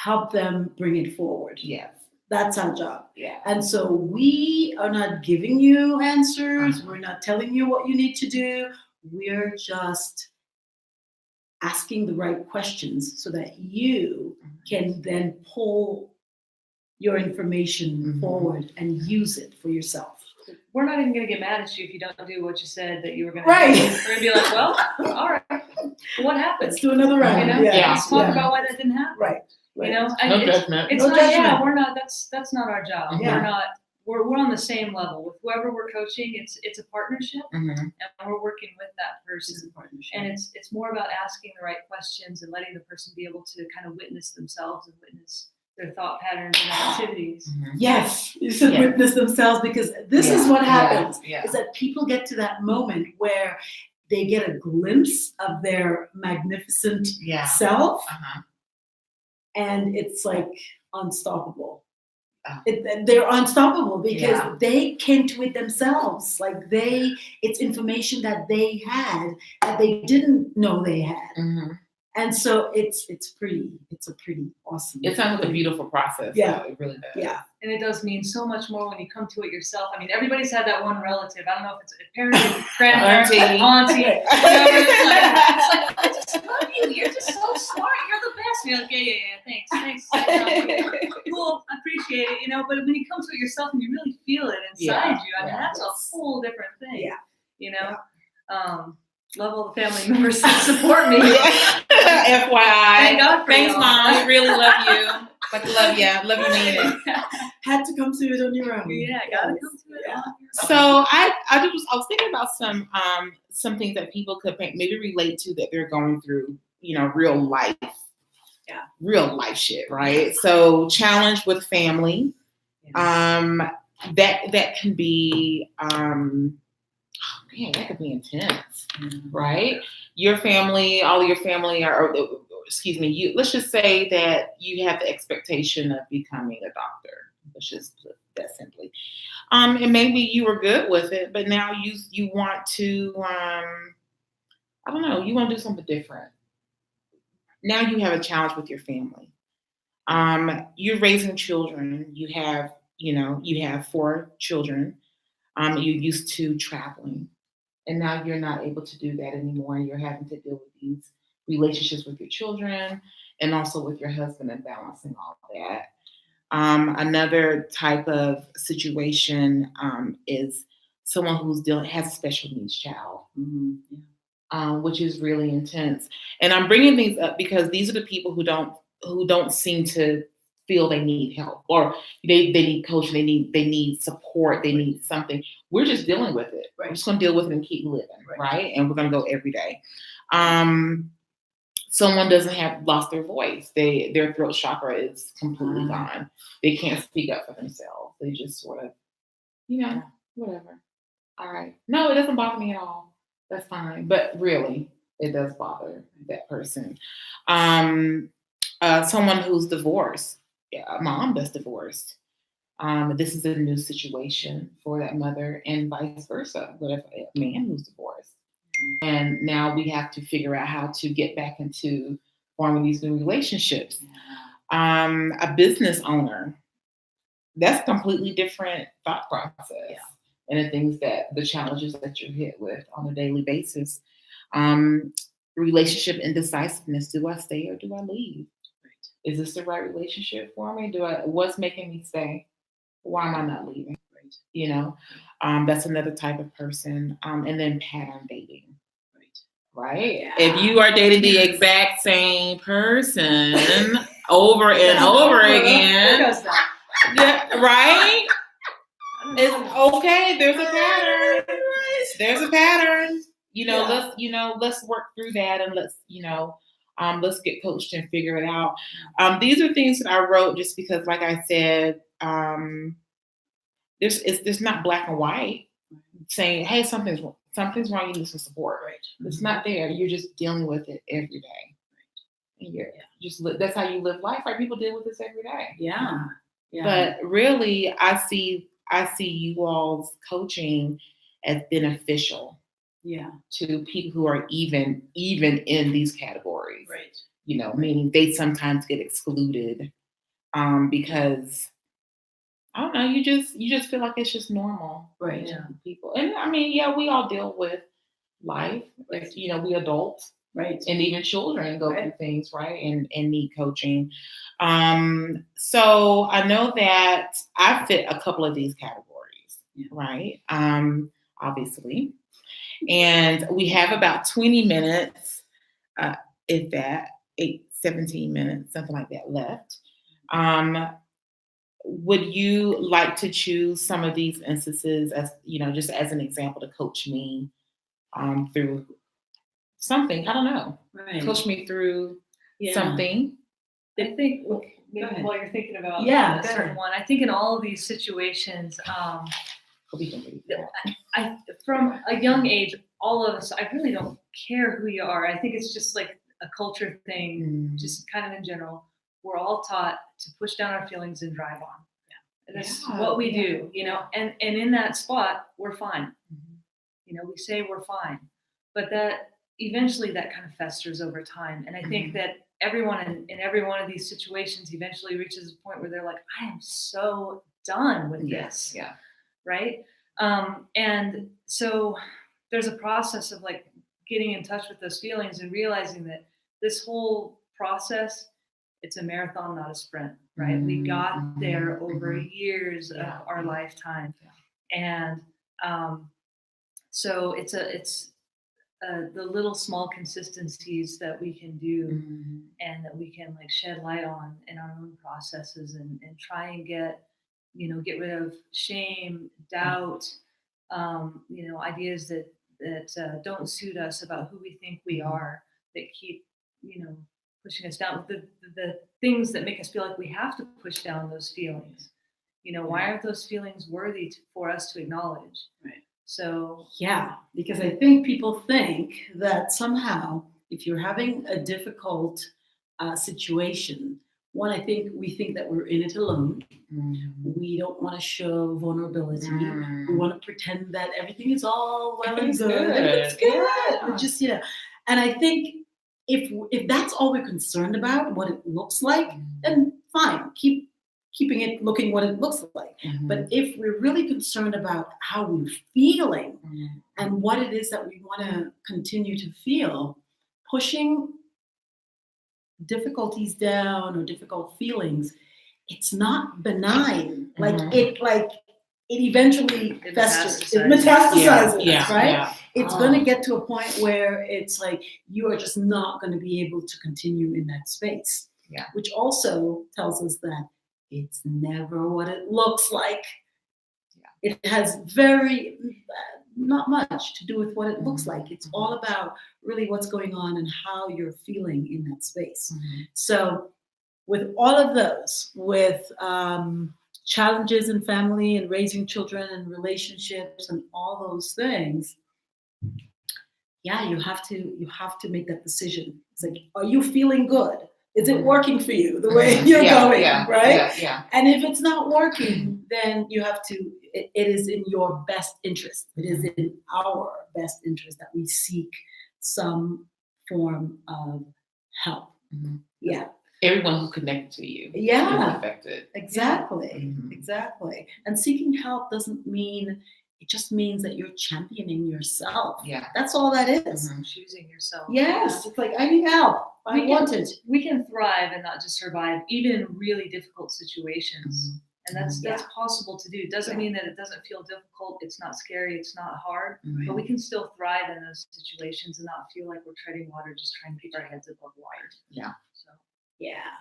S2: help them bring it forward.
S1: Yes.
S2: That's our job.
S1: Yeah.
S2: And so we are not giving you answers. We're not telling you what you need to do. We're just asking the right questions so that you can then pull your information forward and use it for yourself.
S3: We're not even going to get mad at you if you don't do what you said that you were going to
S2: Right.
S3: do. We're going to be like, well, all right. What happened?
S2: Let's do another round.
S3: Let's talk about why that didn't happen.
S2: Right.
S1: No judgment.
S3: It's
S2: No
S3: not.
S2: judgment.
S3: Yeah, we're not. That's not our job.
S2: Yeah.
S3: We're not. We're on the same level with whoever we're coaching. It's a partnership, and we're working with that person. And it's more about asking the right questions and letting the person be able to kind of witness themselves and witness their thought patterns and activities.
S2: Yes, you should witness themselves, because this is what happens, is that people get to that moment where they get a glimpse of their magnificent self, and it's like unstoppable. They're unstoppable because they came to it themselves. Like it's information that they had that they didn't know they had. And so it's a pretty awesome.
S1: It sounds like a beautiful process.
S2: Yeah.
S1: So it really does.
S2: Yeah.
S3: And it does mean so much more when you come to it yourself. I mean, everybody's had that one relative. I don't know if it's a parent, grandparent, auntie, whatever. It's like, I just love you. You're just so smart. You're the best. And you're like, yeah. Thanks. Cool. I appreciate it. But when you come to it yourself and you really feel it inside you, I mean, that's a whole different thing.
S2: Yeah.
S3: Love all the family members that support me.
S1: FYI.
S3: Thank God for
S1: Thanks,
S3: y'all.
S1: Mom. We really love you. Like, love you. Love you, mean it.
S2: Had to come to it on your own.
S3: Yeah, gotta come to it on your own.
S1: So I was thinking about some things that people could maybe relate to that they're going through, real life.
S3: Yeah.
S1: Real life shit, right? So challenge with family. That can be that could be intense, right? Your family, all of your family let's just say that you have the expectation of becoming a doctor. Let's just put that simply. And maybe you were good with it, but now you want to, I don't know, you want to do something different. Now you have a challenge with your family. You're raising children. You have 4 children. You're used to traveling. And now you're not able to do that anymore. You're having to deal with these relationships with your children and also with your husband and balancing all that. Another type of situation is someone has a special needs child, which is really intense. And I'm bringing these up because these are the people who don't who don't seem to feel they need help, or they need coaching, they need support, they need something. We're just dealing with it.
S2: Right.
S1: We're just gonna deal with it and keep living, right? And we're gonna go every day. Someone doesn't have lost their voice. Their throat chakra is completely gone. They can't speak up for themselves. They just sort of, whatever. All right. No, it doesn't bother me at all. That's fine. But really, it does bother that person. Someone who's divorced. Yeah, a mom that's divorced. This is a new situation for that mother, and vice versa. What if a man who's divorced? And now we have to figure out how to get back into forming these new relationships. A business owner, that's a completely different thought process. And the challenges that you're hit with on a daily basis. Relationship indecisiveness. Do I stay or do I leave? Is this the right relationship for me? What's making me stay? Why am I not leaving? That's another type of person. And then pattern dating. Right? Yeah. If you are dating the exact same person over and over again, right? It's okay. There's a pattern. There's a pattern. Let's work through that, and let's get coached and figure it out. These are things that I wrote just because, like I said, there's not black and white saying, hey, something's wrong, you need some support. Right. It's not there. You're just dealing with it every day. And that's how you live life, right? People deal with this every day.
S2: Yeah.
S1: But really, I see you all's coaching as beneficial to people who are even in these categories.
S2: Right.
S1: Meaning they sometimes get excluded because I don't know, you just feel like it's just normal.
S2: Right.
S1: People. And I mean, we all deal with life. Right. We adults.
S2: Right.
S1: And even children go through things, right? And need coaching. So I know that I fit a couple of these categories, right? Obviously. And we have about 20 minutes, if that, 17 minutes, something like that left. Would you like to choose some of these instances as, just as an example to coach me through something? I don't know.
S2: Right.
S1: Coach me through something.
S3: I think while you're thinking about
S2: sure.
S3: one, I think in all of these situations, from a young age, all of us, I really don't care who you are. I think it's just like a culture thing, just kind of in general. We're all taught to push down our feelings and drive on. And that's what we do, and in that spot, we're fine. We say we're fine, but that eventually that kind of festers over time. And I think that everyone in every one of these situations eventually reaches a point where they're like, I am so done with this.
S1: Yeah.
S3: Right. And so there's a process of like getting in touch with those feelings and realizing that this whole process, it's a marathon, not a sprint, right? We got there over years of our lifetime. And so it's the little small consistencies that we can do and that we can like shed light on in our own processes and try and get rid of shame, doubt, ideas that don't suit us about who we think we are, that keep, pushing us down. The things that make us feel like we have to push down those feelings. Why aren't those feelings worthy for us to acknowledge?
S2: Right.
S3: So
S2: because I think people think that somehow if you're having a difficult situation, one, we think that we're in it alone. We don't want to show vulnerability. We want to pretend that everything is all well and good. Everything's good. Yeah. Just and I think if that's all we're concerned about, what it looks like, then fine, keeping it looking what it looks like. But if we're really concerned about how we're feeling and what it is that we want to continue to feel, pushing difficulties down or difficult feelings, it's not benign. It eventually festers. It metastasizes, right? Yeah. It's going to get to a point where it's like you are just not going to be able to continue in that space.
S1: Yeah.
S2: which also tells us that it's never what it looks like. Yeah. It has not much to do with what it looks like. It's all about really what's going on and how you're feeling in that space. So with all of those, with challenges in family and raising children and relationships and all those things, yeah, you have to make that decision. It's like, are you feeling good? Is it working for you the way you're going, right?
S1: Yeah.
S2: And if it's not working, then you have to, it is in your best interest. It is in our best interest that we seek some form of help. Yeah.
S1: Everyone who's connected to you is affected.
S2: Exactly. Exactly. And seeking help doesn't mean, it just means that you're championing yourself.
S1: Yeah.
S2: That's all that is.
S3: Choosing yourself.
S2: Yes. It's like, I need help. I want it.
S3: We can thrive and not just survive, even in really difficult situations. And that's possible to do. It doesn't mean that it doesn't feel difficult. It's not scary. It's not hard. But we can still thrive in those situations and not feel like we're treading water, just trying to keep our heads above water.
S1: Yeah.
S3: So.
S2: Yeah.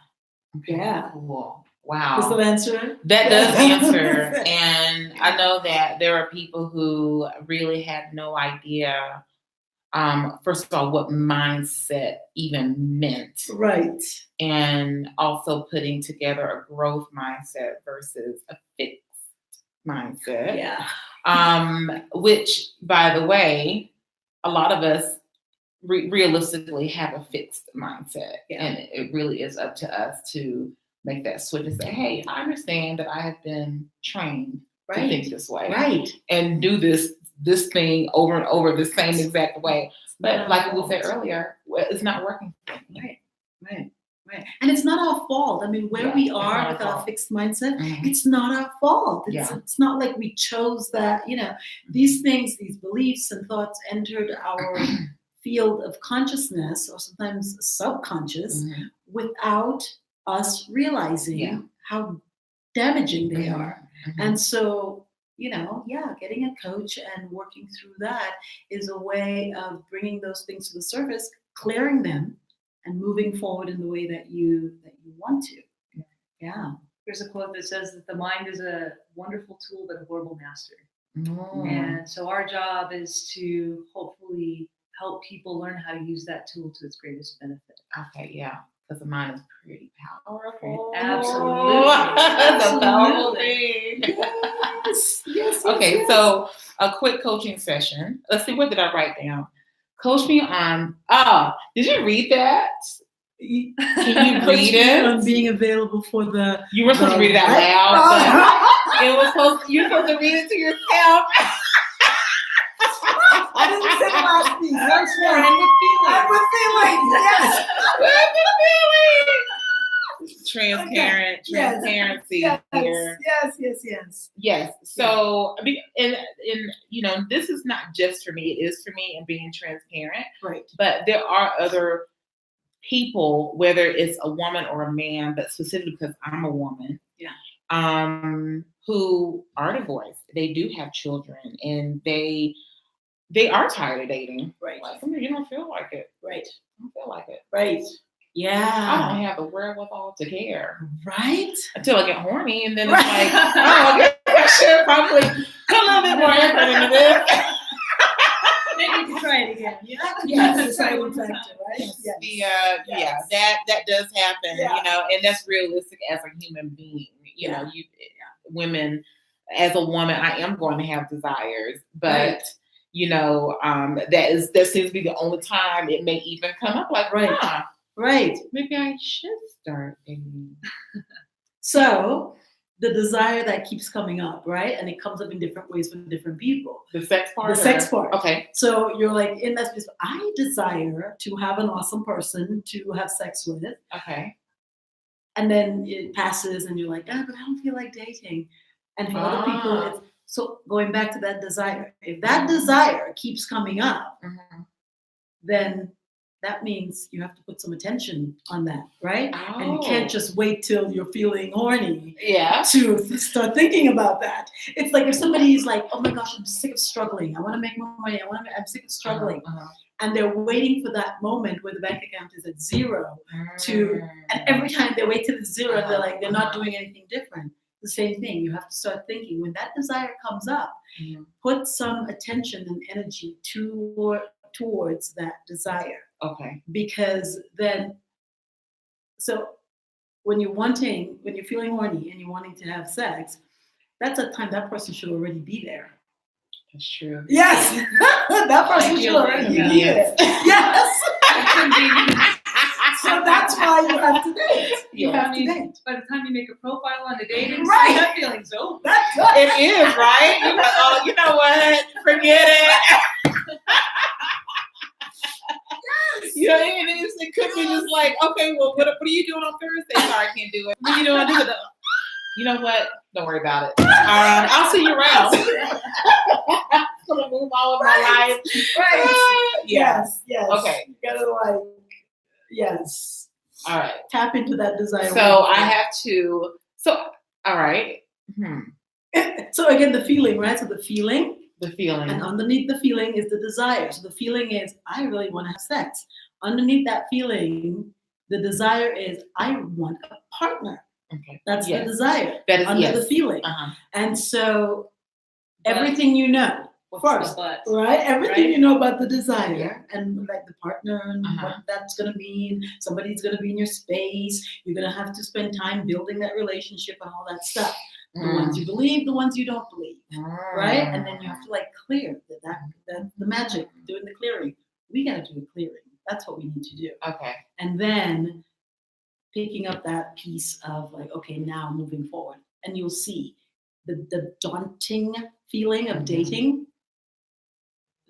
S1: Okay.
S2: Yeah.
S1: Cool. Wow.
S2: Does that answer?
S1: That does answer. And I know that there are people who really have no idea, first of all, what mindset even meant.
S2: Right.
S1: And also putting together a growth mindset versus a fixed mindset.
S2: Yeah.
S1: Which, by the way, a lot of us realistically have a fixed mindset.
S2: Yeah.
S1: And it really is up to us to make that switch and say, hey, I understand that I have been trained to think this way.
S2: Right.
S1: And do this thing over and over the same exact way. But like we said earlier, it's not working.
S2: Right. And it's not our fault. I mean, where we are with our fixed mindset, it's not our fault. It's not like we chose that, these things, these beliefs and thoughts entered our field of consciousness, or sometimes subconscious, without us realizing how damaging they are. And so, getting a coach and working through that is a way of bringing those things to the surface, clearing them, and moving forward in the way that you want to. Yeah.
S3: There's a quote that says that the mind is a wonderful tool but a horrible master. And so our job is to hopefully help people learn how to use that tool to its greatest benefit.
S1: Okay, yeah. Because the mind is pretty powerful.
S3: Absolutely.
S1: That's a powerful thing.
S2: Yes.
S1: Okay, so a quick coaching session. Let's see, what did I write down? Coach me on, did you read that? Can you read it?
S2: On being available for the...
S1: You were supposed to read it out loud, but you're supposed to read it to yourself.
S2: I didn't say the last piece.
S1: That's right. I'm with feeling. Yes. Transparency here. Yes. So, and this is not just for me. It is for me, and being transparent.
S2: Right.
S1: But there are other people, whether it's a woman or a man, but specifically because I'm a woman.
S2: Yeah.
S1: Who are divorced. They do have children, and they are tired of dating.
S2: Right.
S1: Like, you don't feel like it.
S2: Right.
S1: I don't feel like it.
S2: Right. Yeah.
S1: I don't have the wherewithal to care.
S2: Right.
S1: Until I get horny, and then it's like, I should probably put a little bit more effort into this.
S3: Then you can try it again.
S2: Yes. Right?
S1: That does happen. And that's realistic as a human being. Women, as a woman, I am going to have desires, but that seems to be the only time it may even come up. Like,
S2: right.
S1: Maybe I should start dating.
S2: So the desire that keeps coming up, right? And it comes up in different ways for different people.
S1: The sex part?
S2: The sex part.
S1: Okay.
S2: So you're like, in that space, I desire to have an awesome person to have sex with.
S1: Okay.
S2: And then it passes and you're like, but I don't feel like dating. And for other people, it's, so going back to that desire, if that desire keeps coming up, then that means you have to put some attention on that, right? And you can't just wait till you're feeling horny to start thinking about that. It's like if somebody is like, oh my gosh, I'm sick of struggling. I want to make more money. I'm sick of struggling. and they're waiting for that moment where the bank account is at zero and every time they wait till it's zero, they're like, they're not doing anything different. The same thing. You have to start thinking when that desire comes up, put some attention and energy towards that desire.
S1: Okay.
S2: Because then, so when you're feeling horny and you're wanting to have sex, that's a time that person should already be there.
S1: That's true.
S2: Yes, that person should already be there. Yes. So that's why you have to date. You have to date.
S3: By the time you make a profile on the dating
S2: Right.
S3: site, that feeling's over.
S2: That's right.
S1: It is, right? You're like, oh, you know what? Forget it. Yeah, it could be just like, okay, well, what are you doing on Thursday? Sorry, I can't do it. What are you doing? You know what? Don't worry about it. I'll see you around. I'm gonna move on with my life.
S2: Right. Yes.
S1: Okay.
S2: You gotta yes.
S1: All right.
S2: Tap into that desire.
S1: So I have to. All right.
S2: So again, the feeling, right? So the feeling. And underneath the feeling is the desire. So the feeling is, I really want to have sex. Underneath that feeling, the desire is, I want a partner.
S1: Okay.
S2: That's the desire.
S1: That is
S2: under the feeling. And so everything you know first, right? Everything you know about the desire and like the partner and what that's going to mean. Somebody's going to be in your space. You're going to have to spend time building that relationship and all that stuff. The ones you believe, the ones you don't believe, right? And then you have to like clear that the magic, doing the clearing. We got to do a clearing. That's what we need to do.
S1: Okay.
S2: And then picking up that piece of like, okay, now moving forward. And you'll see the daunting feeling of dating,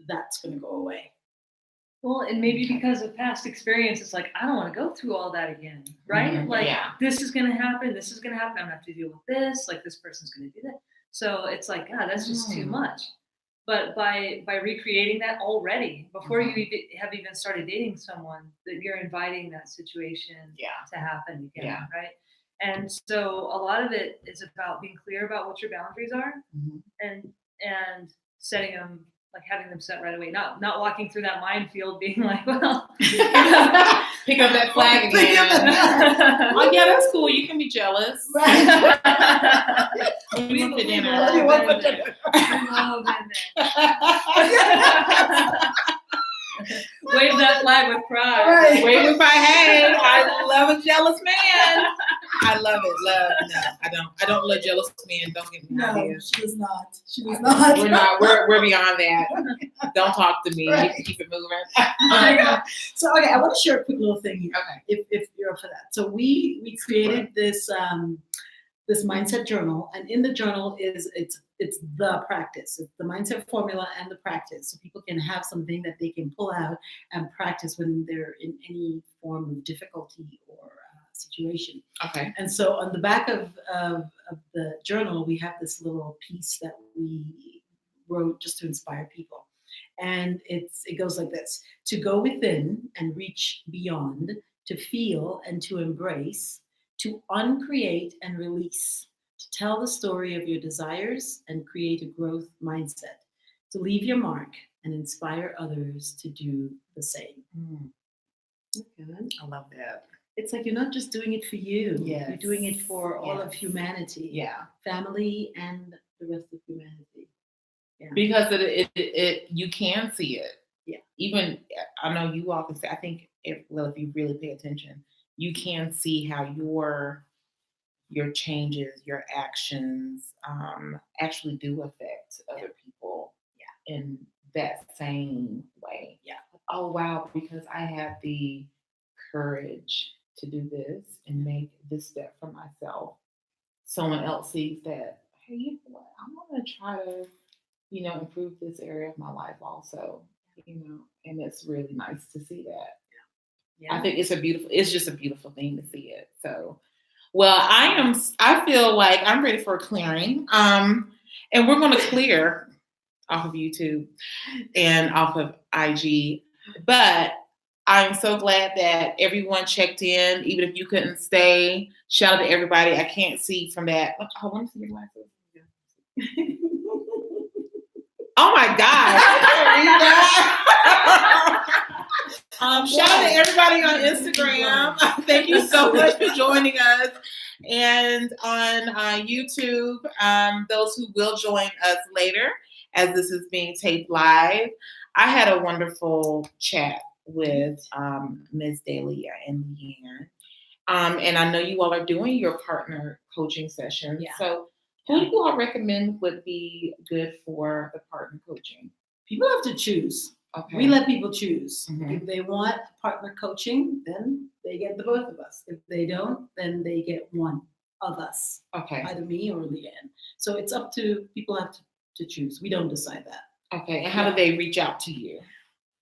S2: that's going to go away.
S3: Well, and maybe because of past experience, it's like, I don't want to go through all that again, right? This is going to happen. This is going to happen. I'm going to have to deal with this. Like, this person's going to do that. So it's like, God, that's just too much. But by recreating that already, before you have even started dating someone, that you're inviting that situation to happen again, right? And so a lot of it is about being clear about what your boundaries are and setting them, like having them set right away, not walking through that minefield being like, well,
S1: pick up that flag again. Oh yeah, that's cool. You can be jealous.
S2: Right.
S1: We want for dinner.
S3: Wave that flag with pride.
S2: Right.
S1: Wave with pride. Hey, I love a jealous man. I love it. No, I don't love jealous men. Don't get me
S2: No, she does not. She does not.
S1: We're not. We're beyond that. Don't talk to me. Right. You can keep it moving.
S2: So okay, I want to share a quick little thing here.
S1: Okay.
S2: If you're up for that. So we created this this mindset journal, and in the journal it's the practice. It's the mindset formula and the practice, so people can have something that they can pull out and practice when they're in any form of difficulty or situation. Okay. And so on the back of the journal, we have this little piece that we wrote just to inspire people. And it goes like this: to go within and reach beyond, to feel and to embrace, to uncreate and release, to tell the story of your desires and create a growth mindset, to leave your mark and inspire others to do the same.
S1: Okay. I love that.
S2: It's like you're not just doing it for you.
S1: Yes.
S2: You're doing it for all of humanity.
S1: Yeah.
S2: Family and the rest of humanity. Yeah.
S1: Because it you can see it.
S2: Yeah.
S1: Even, I know you all can say, I think if you really pay attention, you can see how your changes, your actions actually do affect other people in that same way. Yeah. Oh, wow, because I have the courage to do this and make this step for myself. Someone else sees that, hey, you know what? I'm going to try to, improve this area of my life also, and it's really nice to see that. Yeah. I think it's just a beautiful thing to see it. So, well, I feel like I'm ready for a clearing. And we're going to clear off of YouTube and off of IG. But I'm so glad that everyone checked in, even if you couldn't stay. Shout out to everybody. I can't see from that. Oh, let me see your glasses. Oh my God. I can't read that. Shout out to everybody on Instagram. Thank you so much for joining us. And on YouTube, those who will join us later, as this is being taped live, I had a wonderful chat with Ms. Dalia and Leanne. And I know you all are doing your partner coaching sessions.
S2: Yeah.
S1: So who do you all recommend would be good for the partner coaching?
S2: People have to choose.
S1: Okay.
S2: We let people choose.
S1: Mhm.
S2: If they want partner coaching, then they get the both of us. If they don't, then they get one of us,
S1: Okay.
S2: either me or Leanne. So it's up to people have to choose. We don't decide that.
S1: Okay. And how do they reach out to you?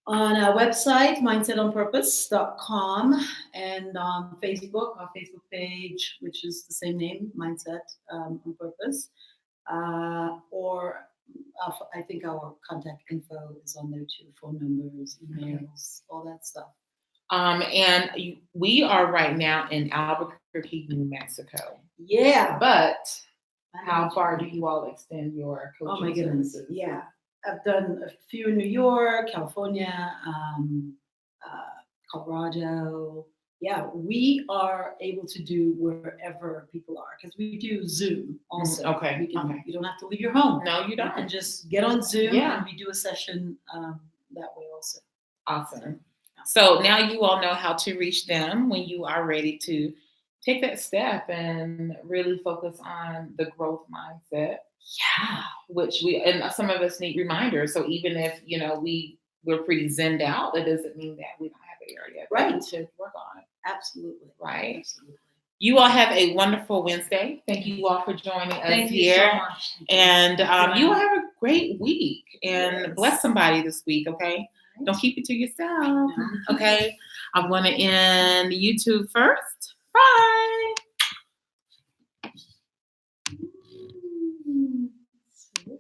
S2: On our website, mindsetonpurpose.com, and on Facebook, our Facebook page, which is the same name, Mindset on Purpose, or I think our contact info is on there too, phone numbers, emails, all that stuff.
S1: And we are right now in Albuquerque, New Mexico.
S2: Yeah.
S1: But how far do you all extend your coaching
S2: Oh my goodness.
S1: services?
S2: Yeah. I've done a few in New York, California, Colorado. Yeah, we are able to do wherever people are because we do Zoom also.
S1: Okay.
S2: You don't have to leave your home.
S1: No, you
S2: You
S1: don't.
S2: can just get on Zoom
S1: Yeah.
S2: and we do a session that way also.
S1: Awesome. So now you all know how to reach them when you are ready to take that step and really focus on the growth mindset.
S2: Yeah.
S1: Which and some of us need reminders. So even if, we're pretty zenned out, it doesn't mean that we don't have an area that we should work on.
S2: Absolutely.
S1: Right.
S2: Absolutely.
S1: You all have a wonderful Wednesday. Thank you all for joining us
S3: Thank you
S1: here.
S3: so much.
S1: And you all have a great week and bless somebody this week, okay? Don't keep it to yourself, okay? I'm going to end YouTube first. Bye.